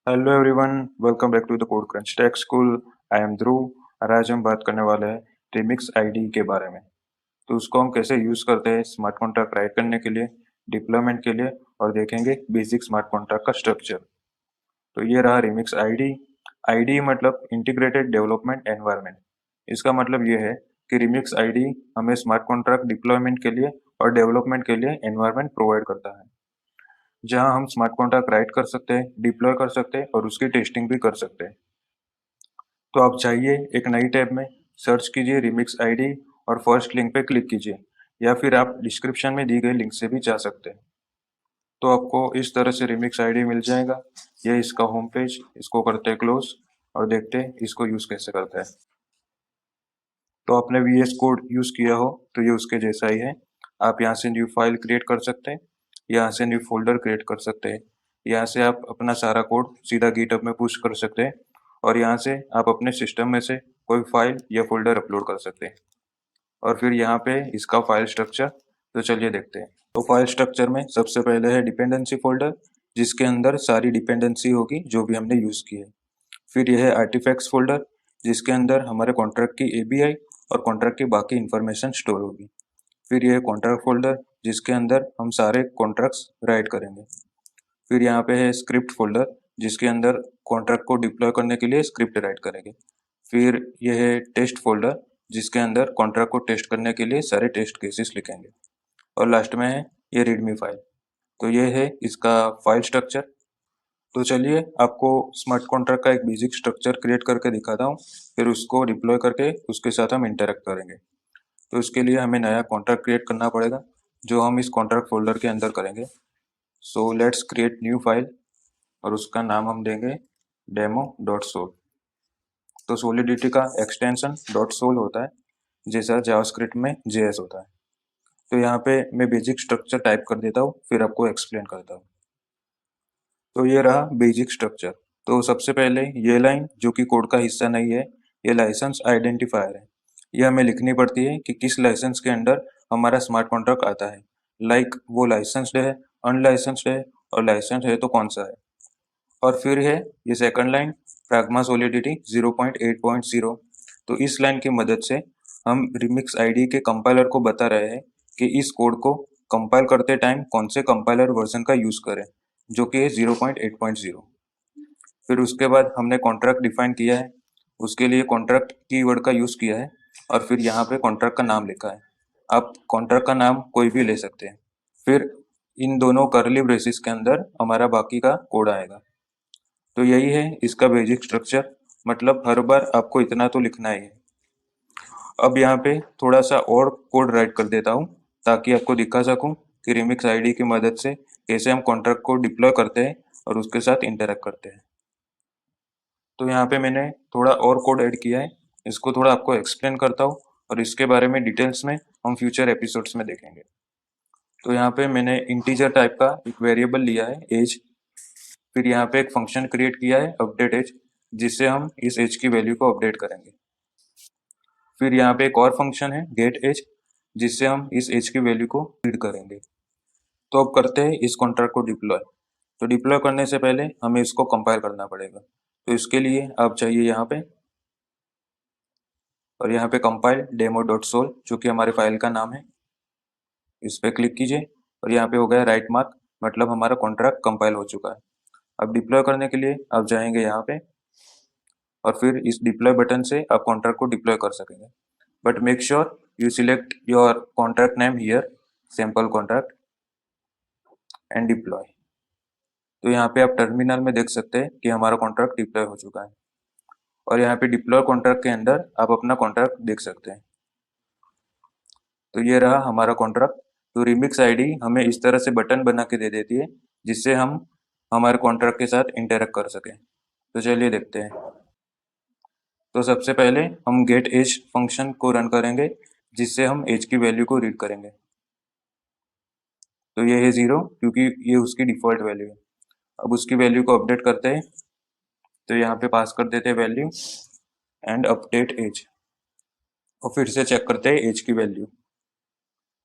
Hello everyone, welcome back to the Code Crunch Tech School. I am Dhruv और आज हम बात करने वाले हैं रिमिक्स आईडी के बारे में। तो उसको हम कैसे यूज़ करते हैं स्मार्ट कॉन्ट्रैक्ट राइट करने के लिए, डिप्लॉयमेंट के लिए, और देखेंगे बेसिक स्मार्ट कॉन्ट्रैक्ट का स्ट्रक्चर। तो ये रहा रिमिक्स आईडी। आईडी मतलब इंटीग्रेटेड डेवलपमेंट एनवायरनमेंट। इसका मतलब ये है कि रिमिक्स आईडी हमें स्मार्ट कॉन्ट्रैक्ट डिप्लॉयमेंट के लिए और डेवलपमेंट के लिए एनवायरनमेंट प्रोवाइड करता है, जहां हम स्मार्ट कॉन्ट्रैक्ट राइट कर सकते हैं, डिप्लॉय कर सकते हैं और उसकी टेस्टिंग भी कर सकते हैं। तो आप जाइए एक नई टैब में, सर्च कीजिए रिमिक्स आईडी और फर्स्ट लिंक पे क्लिक कीजिए, या फिर आप डिस्क्रिप्शन में दी गई लिंक से भी जा सकते हैं। तो आपको इस तरह से रिमिक्स आईडी मिल जाएगा। ये इसका होम पेज। इसको करते हैं क्लोज और देखते हैं इसको यूज़ कैसे करते हैं। तो आपने VS कोड यूज़ किया हो तो ये उसके जैसा ही है। आप यहाँ से न्यू फाइल क्रिएट कर सकते हैं, यहाँ से न्यू फोल्डर क्रिएट कर सकते हैं, यहाँ से आप अपना सारा कोड सीधा गिटहब में पुश कर सकते हैं, और यहाँ से आप अपने सिस्टम में से कोई फाइल या फोल्डर अपलोड कर सकते हैं। और फिर यहाँ पे इसका फाइल स्ट्रक्चर। तो चलिए देखते हैं। तो फाइल स्ट्रक्चर में सबसे पहले है डिपेंडेंसी फोल्डर, जिसके अंदर सारी डिपेंडेंसी होगी जो भी हमने यूज़ की है। फिर यह है आर्टिफैक्ट्स फोल्डर, जिसके अंदर हमारे कॉन्ट्रैक्ट की API और कॉन्ट्रैक्ट की बाकी इन्फॉर्मेशन स्टोर होगी। फिर यह है कॉन्ट्रैक्ट फोल्डर, जिसके अंदर हम सारे कॉन्ट्रैक्ट्स राइट करेंगे। फिर यहाँ पे है स्क्रिप्ट फोल्डर, जिसके अंदर कॉन्ट्रैक्ट को डिप्लॉय करने के लिए स्क्रिप्ट राइट करेंगे। फिर यह है टेस्ट फोल्डर, जिसके अंदर कॉन्ट्रैक्ट को टेस्ट करने के लिए सारे टेस्ट केसेस लिखेंगे। और लास्ट में है ये रीडमी फाइल। तो ये है इसका फाइल स्ट्रक्चर। तो चलिए आपको स्मार्ट कॉन्ट्रैक्ट का एक बेसिक स्ट्रक्चर क्रिएट करके दिखाता हूँ, फिर उसको डिप्लॉय करके उसके साथ हम इंटरेक्ट करेंगे। तो इसके लिए हमें नया कॉन्ट्रैक्ट क्रिएट करना पड़ेगा, जो हम इस कॉन्ट्रैक्ट फोल्डर के अंदर करेंगे। So let's create new file और उसका नाम हम देंगे demo.sol। तो सोलिडिटी का एक्सटेंशन .sol होता है, जैसा जावास्क्रिप्ट में JS होता है। तो यहाँ पे मैं बेसिक स्ट्रक्चर टाइप कर देता हूँ, फिर आपको एक्सप्लेन करता हूँ। तो ये रहा बेसिक स्ट्रक्चर। तो सबसे पहले ये लाइन, जो कि कोड का हिस्सा नहीं है, ये लाइसेंस आइडेंटिफायर है। ये हमें लिखनी पड़ती है कि किस लाइसेंस के अंडर हमारा स्मार्ट कॉन्ट्रैक्ट आता है। लाइक वो लाइसेंस्ड है, अनलाइसेंस्ड है, और लाइसेंस है तो कौन सा है। और फिर है ये सेकंड लाइन, प्रैग्मा सॉलिडिटी 0.8.0। तो इस लाइन की मदद से हम रिमिक्स आईडी के कंपाइलर को बता रहे हैं कि इस कोड को कंपाइल करते टाइम कौन से कंपाइलर वर्जन का यूज़ करें, जो कि है 0.8.0। फिर उसके बाद हमने कॉन्ट्रैक्ट डिफाइन किया है, उसके लिए कॉन्ट्रैक्ट कीवर्ड का यूज़ किया है, और फिर यहाँ पे कॉन्ट्रैक्ट का नाम लिखा है। आप कॉन्ट्रैक्ट का नाम कोई भी ले सकते हैं। फिर इन दोनों कर्ली ब्रेसिस के अंदर हमारा बाकी का कोड आएगा। तो यही है इसका बेसिक स्ट्रक्चर। मतलब हर बार आपको इतना तो लिखना ही है। अब यहाँ पे थोड़ा सा और कोड राइट कर देता हूँ, ताकि आपको दिखा सकूँ कि रिमिक्स आईडी की मदद से कैसे हम कॉन्ट्रैक्ट को डिप्लॉय करते हैं और उसके साथ इंटरेक्ट करते हैं। तो यहाँ पे मैंने थोड़ा और कोड ऐड किया है, इसको थोड़ा आपको एक्सप्लेन करता हूँ, और इसके बारे में डिटेल्स में हम फ्यूचर एपिसोड्स में देखेंगे। तो यहाँ पे मैंने इंटीजर टाइप का एक वेरिएबल लिया है एज। फिर यहाँ पे एक फंक्शन क्रिएट किया है अपडेट एज, जिससे हम इस एज की वैल्यू को अपडेट करेंगे। फिर यहाँ पे एक और फंक्शन है गेट एज, जिससे हम इस एज की वैल्यू को रीड करेंगे। तो अब करते हैं इस कॉन्ट्रैक्ट को डिप्लॉय। तो डिप्लॉय करने से पहले हमें इसको कंपाइल करना पड़ेगा। तो इसके लिए आप चाहिए यहाँ पे, और यहाँ पे कंपाइल demo.sol, जो कि हमारे फाइल का नाम है। इस पे क्लिक कीजिए और यहाँ पे हो गया राइट मार्क, मतलब हमारा कॉन्ट्रैक्ट कंपाइल हो चुका है। अब डिप्लॉय करने के लिए आप जाएंगे यहाँ पे, और फिर इस डिप्लॉय बटन से आप कॉन्ट्रैक्ट को डिप्लॉय कर सकेंगे। But make sure you select your contract name here, sample contract, and deploy. तो यहाँ पे आप टर्मिनल में देख सकते हैं कि हमारा कॉन्ट्रैक्ट डिप्लॉय हो चुका है, और यहाँ पे डिप्लॉय कॉन्ट्रैक्ट के अंदर आप अपना कॉन्ट्रैक्ट देख सकते हैं। तो ये रहा हमारा कॉन्ट्रैक्ट। तो रिमिक्स आईडी हमें इस तरह से बटन बना के दे देती है, जिससे हम हमारे कॉन्ट्रैक्ट के साथ इंटरेक्ट कर सकें। तो चलिए देखते हैं। तो सबसे पहले हम गेट एज फंक्शन को रन करेंगे, जिससे हम एज की वैल्यू को रीड करेंगे। तो ये है 0, क्योंकि ये उसकी डिफ़ॉल्ट वैल्यू है। अब उसकी वैल्यू को अपडेट करते हैं। तो यहाँ पे पास कर देते हैं वैल्यू एंड अपडेट एज, और फिर से चेक करते हैं एज की वैल्यू।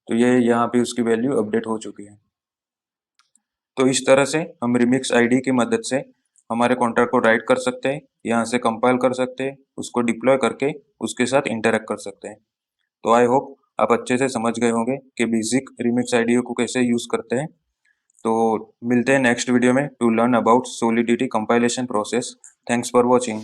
तो ये यहाँ पे उसकी वैल्यू अपडेट हो चुकी है। तो इस तरह से हम रिमिक्स आईडी की मदद से हमारे कॉन्ट्रैक्ट को राइट कर सकते हैं, यहाँ से कंपाइल कर सकते हैं, उसको डिप्लॉय करके उसके साथ इंटरेक्ट कर सकते हैं। तो आई होप आप अच्छे से समझ गए होंगे कि बेसिक रिमिक्स आईडीओ को कैसे यूज करते हैं। तो मिलते हैं नेक्स्ट वीडियो में to learn about solidity compilation process. Thanks for watching.